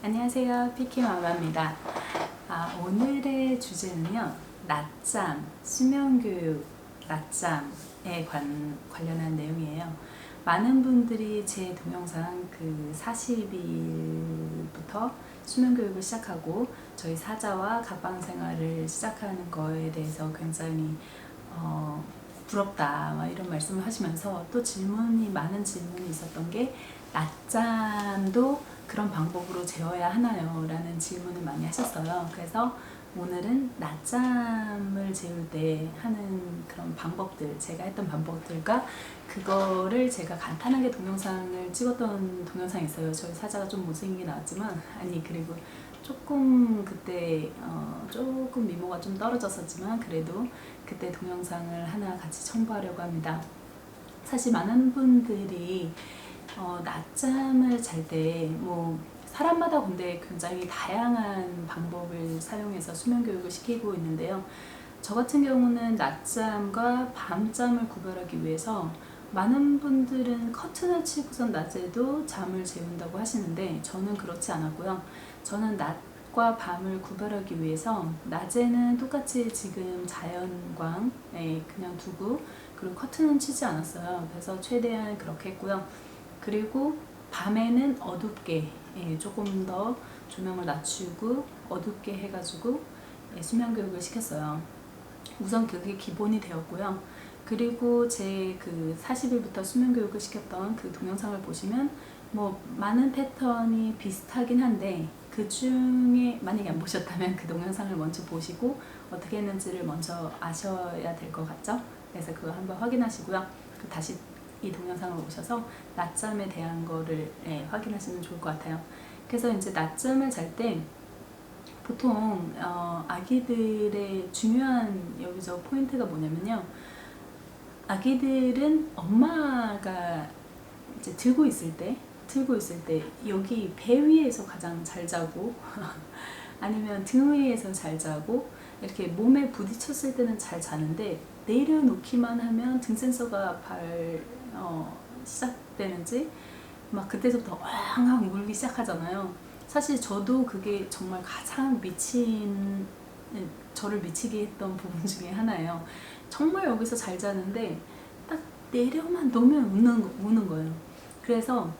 안녕하세요. 피키마마입니다. 오늘의 주제는요. 낮잠, 수면교육, 낮잠에 관련한 내용이에요. 많은 분들이 제 동영상 40일부터 수면교육을 시작하고 저희 사자와 갑방생활을 시작하는 거에 대해서 굉장히 부럽다 이런 말씀을 하시면서 또 많은 질문이 있었던 게 낮잠도 그런 방법으로 재워야 하나요? 라는 질문을 많이 하셨어요. 그래서 오늘은 낮잠을 재울 때 하는 그런 방법들, 제가 했던 방법들과 그거를 제가 간단하게 동영상을 찍었던 동영상이 있어요. 저희 사자가 좀 못생기게 나왔지만, 그리고 조금 그때 조금 미모가 좀 떨어졌었지만 그래도 그때 동영상을 하나 같이 첨부하려고 합니다. 사실 많은 분들이 낮잠을 잘 때 사람마다 근데 굉장히 다양한 방법을 사용해서 수면 교육을 시키고 있는데요. 저 같은 경우는 낮잠과 밤잠을 구별하기 위해서 많은 분들은 커튼을 치고선 낮에도 잠을 재운다고 하시는데 저는 그렇지 않았고요. 저는 낮과 밤을 구별하기 위해서 낮에는 똑같이 지금 자연광에 그냥 두고 그리고 커튼은 치지 않았어요. 그래서 최대한 그렇게 했고요. 그리고 밤에는 어둡게 조금 더 조명을 낮추고 어둡게 해가지고 수면 교육을 시켰어요. 우선 그게 기본이 되었고요. 그리고 제 40일부터 수면 교육을 시켰던 그 동영상을 보시면 많은 패턴이 비슷하긴 한데 그 중에 만약에 안 보셨다면 그 동영상을 먼저 보시고 어떻게 했는지를 먼저 아셔야 될 것 같죠? 그래서 그거 한번 확인하시고요. 다시 이 동영상을 오셔서 낮잠에 대한 거를 확인하시면 좋을 것 같아요. 그래서 이제 낮잠을 잘 때 보통 아기들의 중요한 여기서 포인트가 뭐냐면요. 아기들은 엄마가 이제 들고 있을 때 여기 배 위에서 가장 잘 자고 아니면 등 위에서 잘 자고 이렇게 몸에 부딪혔을 때는 잘 자는데 내려놓기만 하면 등 센서가 시작되는지 막 그때부터 엉엉 울기 시작하잖아요. 사실 저도 그게 정말 가장 저를 미치게 했던 부분 중에 하나예요. 정말 여기서 잘 자는데 딱 내려만 놓으면 우는 거예요. 그래서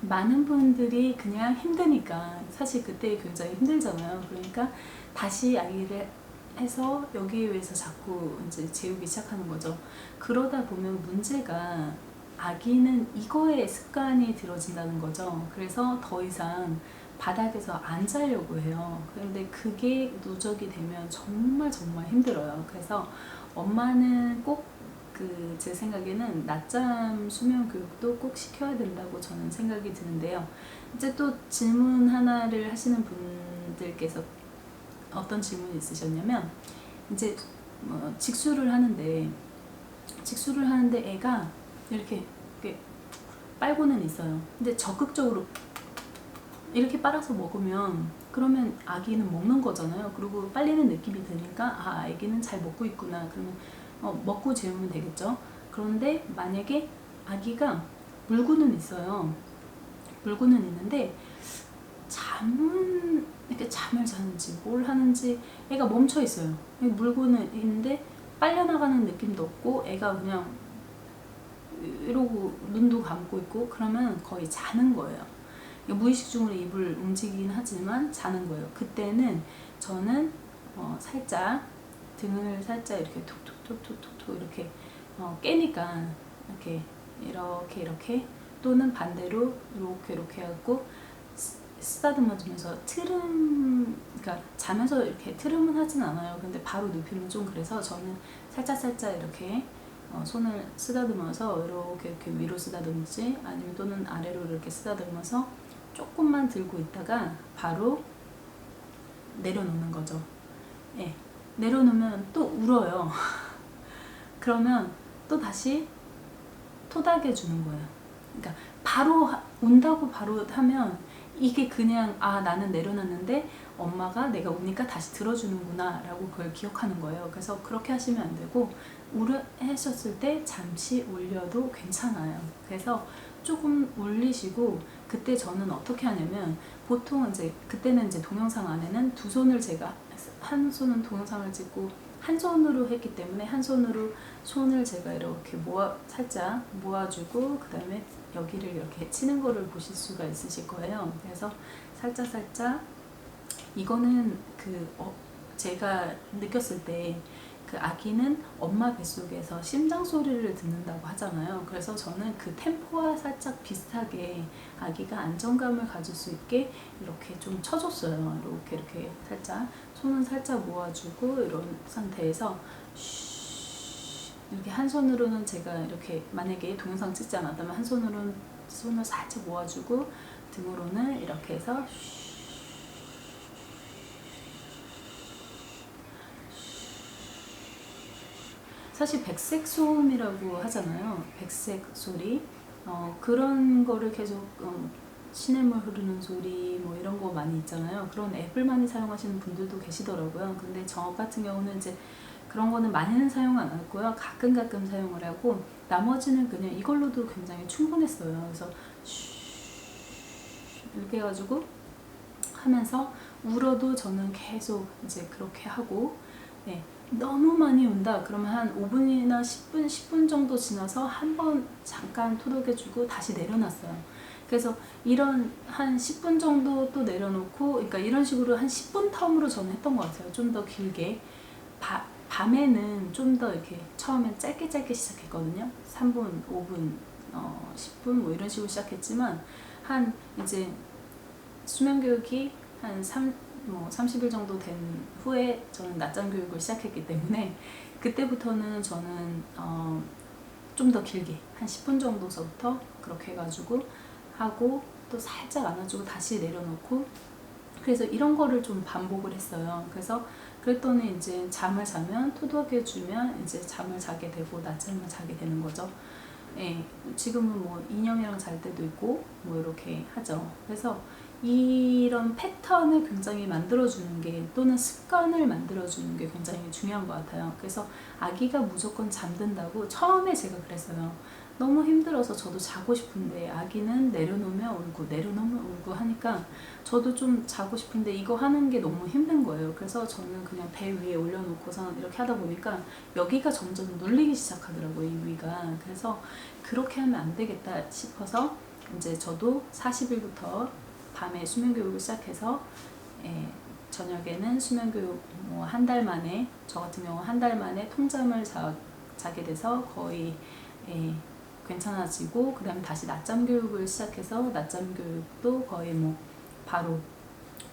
많은 분들이 그냥 힘드니까 사실 그때 굉장히 힘들잖아요. 그러니까 다시 아기를 해서 여기 위해서 자꾸 이제 재우기 시작하는 거죠. 그러다 보면 문제가 아기는 이거에 습관이 들어진다는 거죠. 그래서 더 이상 바닥에서 안 자려고 해요. 그런데 그게 누적이 되면 정말 힘들어요. 그래서 엄마는 꼭 제 생각에는 낮잠 수면 교육도 꼭 시켜야 된다고 저는 생각이 드는데요. 이제 또 질문 하나를 하시는 분들께서 어떤 질문이 있으셨냐면 이제 직수를 하는데 애가 이렇게 빨고는 있어요. 근데 적극적으로 이렇게 빨아서 먹으면 그러면 아기는 먹는 거잖아요. 그리고 빨리는 느낌이 드니까 아기는 잘 먹고 있구나. 그러면 먹고 재우면 되겠죠. 그런데 만약에 아기가 물고는 있어요. 물고는 있는데 이렇게 잠을 자는지 뭘 하는지 애가 멈춰 있어요. 물고는 있는데 빨려나가는 느낌도 없고 애가 그냥 이러고 눈도 감고 있고 그러면 거의 자는 거예요. 무의식 중으로 입을 움직이긴 하지만 자는 거예요. 그때는 저는 살짝 등을 살짝 이렇게 툭툭툭툭툭 이렇게 깨니까 이렇게 또는 반대로 이렇게 하고 쓰다듬어 주면서 그러니까 자면서 이렇게 트름은 하진 않아요. 근데 바로 눕히면 좀 그래서 저는 살짝 이렇게 손을 쓰다듬어서 이렇게 위로 쓰다듬지 아니면 또는 아래로 이렇게 쓰다듬어서 조금만 들고 있다가 바로 내려놓는 거죠. 내려놓으면 또 울어요. 그러면 또 다시 토닥여 주는 거예요. 그러니까 바로 운다고 바로 하면 이게 그냥 나는 내려놨는데 엄마가 내가 우니까 다시 들어주는구나 라고 그걸 기억하는 거예요. 그래서 그렇게 하시면 안 되고 하셨을 때 잠시 올려도 괜찮아요. 그래서 조금 올리시고 그때 저는 어떻게 하냐면 보통 이제 그때는 이제 동영상 안에는 두 손을 제가 한 손은 동영상을 찍고 한 손으로 했기 때문에 한 손으로 손을 제가 이렇게 살짝 모아주고 그 다음에 여기를 이렇게 치는 거를 보실 수가 있으실 거예요. 그래서 살짝 이거는 제가 느꼈을 때 그 아기는 엄마 뱃속에서 심장 소리를 듣는다고 하잖아요. 그래서 저는 그 템포와 살짝 비슷하게 아기가 안정감을 가질 수 있게 이렇게 좀 쳐줬어요. 이렇게 살짝 손은 살짝 모아주고 이런 상태에서 이렇게 한 손으로는 제가 이렇게 만약에 동영상 찍지 않았다면 한 손으로는 손을 살짝 모아주고 등으로는 이렇게 해서 사실 백색 소음이라고 하잖아요. 백색 소리. 그런 거를 계속 시냇물 흐르는 소리 뭐 이런 거 많이 있잖아요. 그런 앱을 많이 사용하시는 분들도 계시더라고요. 근데 저 같은 경우는 이제 그런 거는 많이는 사용 안 하고요. 가끔 사용을 하고 나머지는 그냥 이걸로도 굉장히 충분했어요. 그래서 이렇게 해가지고 하면서 울어도 저는 계속 이제 그렇게 하고 네. 너무 많이 운다 그러면 한 5분이나 10분 정도 지나서 한번 잠깐 토독해주고 다시 내려놨어요. 그래서 이런 한 10분 정도 또 내려놓고 그러니까 이런 식으로 한 10분 텀으로 저는 했던 것 같아요. 좀 더 길게 밤에는 좀 더 이렇게 처음엔 짧게 시작했거든요. 3분, 5분, 10분 뭐 이런 식으로 시작했지만 한 이제 수면 교육이 한 30일 정도 된 후에 저는 낮잠 교육을 시작했기 때문에 그때부터는 저는 좀 더 길게 한 10분 정도서부터 그렇게 해가지고 하고 또 살짝 안아주고 다시 내려놓고 그래서 이런 거를 좀 반복을 했어요. 그래서 그랬더니 이제 잠을 자면 토독해주면 이제 잠을 자게 되고 낮잠을 자게 되는 거죠. 예, 지금은 뭐 인형이랑 잘 때도 있고 뭐 이렇게 하죠. 그래서 이런 패턴을 굉장히 만들어주는 게 또는 습관을 만들어주는 게 굉장히 중요한 것 같아요. 그래서 아기가 무조건 잠든다고 처음에 제가 그랬어요. 너무 힘들어서 저도 자고 싶은데 아기는 내려놓으면 울고 하니까 저도 좀 자고 싶은데 이거 하는 게 너무 힘든 거예요. 그래서 저는 그냥 배 위에 올려놓고서 이렇게 하다 보니까 여기가 점점 눌리기 시작하더라고요, 이 위가. 그래서 그렇게 하면 안 되겠다 싶어서 이제 저도 40일부터 밤에 수면교육을 시작해서 저녁에는 수면교육 뭐 한 달 만에 저 같은 경우 한 달 만에 통잠을 자게 돼서 거의 괜찮아지고 그 다음에 다시 낮잠 교육을 시작해서 낮잠 교육도 거의 뭐 바로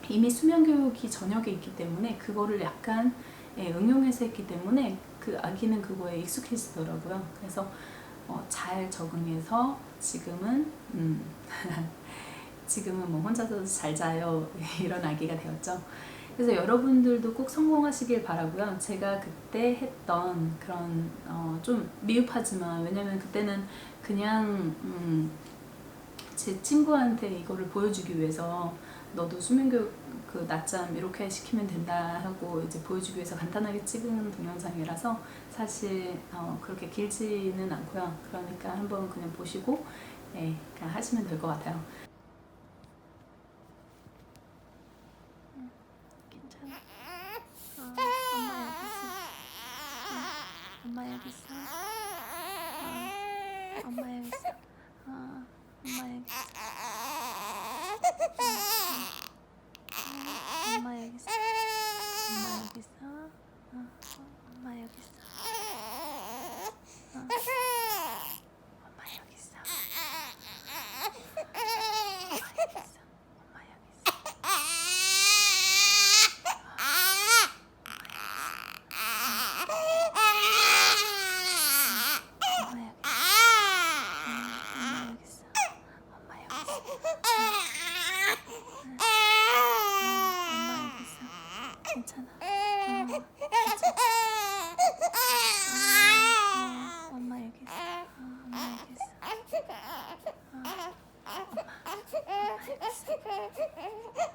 이미 수면 교육이 저녁에 있기 때문에 그거를 약간 응용해서 했기 때문에 그 아기는 그거에 익숙해지더라고요. 그래서 잘 적응해서 지금은 지금은 뭐 혼자서 잘 자요 이런 아기가 되었죠. 그래서 여러분들도 꼭 성공하시길 바라고요. 제가 그때 했던 그런 좀 미흡하지만 왜냐면 그때는 그냥 제 친구한테 이거를 보여주기 위해서 너도 수면교육 그 낮잠 이렇게 시키면 된다 하고 이제 보여주기 위해서 간단하게 찍은 동영상이라서 사실 그렇게 길지는 않고요. 그러니까 한번 그냥 보시고 그냥 하시면 될 것 같아요. 괜찮아. 엄마 여기 있어. 엄마 여기 있어. 엄마 여기 있어. 엄마 여기 있어. 엄마 여기 있어. 엄마 여기 있어. 엄마 여기 있어. 괜찮아. 엄마 여기 있어. 엄마 여기 있어.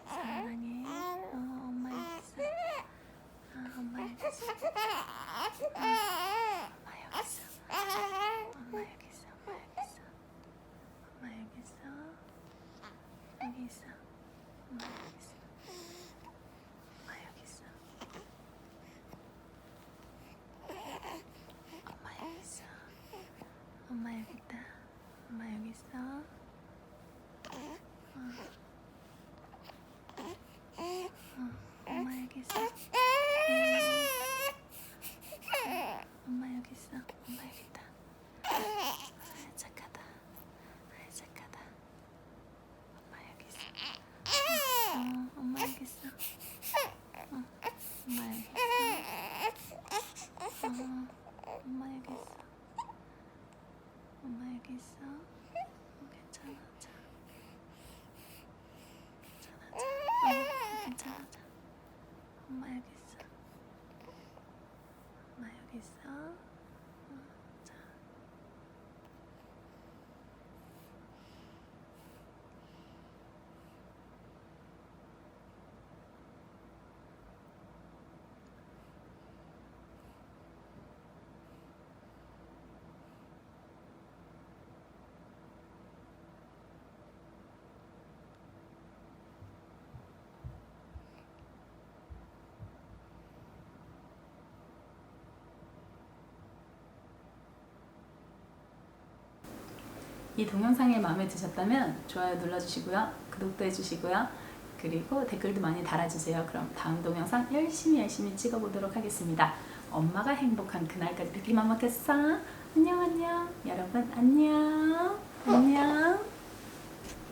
사랑해. 엄마 여기 있어. 엄마 여기 있어. 엄마 여기 있어. 엄마 여기 있어. 여기 있어. 여기 있어. 엄마 자. 엄마 여기 있어. 엄마 여기 있어. 자. 이 동영상이 마음에 드셨다면 좋아요 눌러주시고요. 구독도 해주시고요. 그리고 댓글도 많이 달아주세요. 그럼 다음 동영상 열심히 찍어보도록 하겠습니다. 엄마가 행복한 그날까지 뵙기만 먹겠어. 안녕 안녕. 여러분 안녕. 안녕.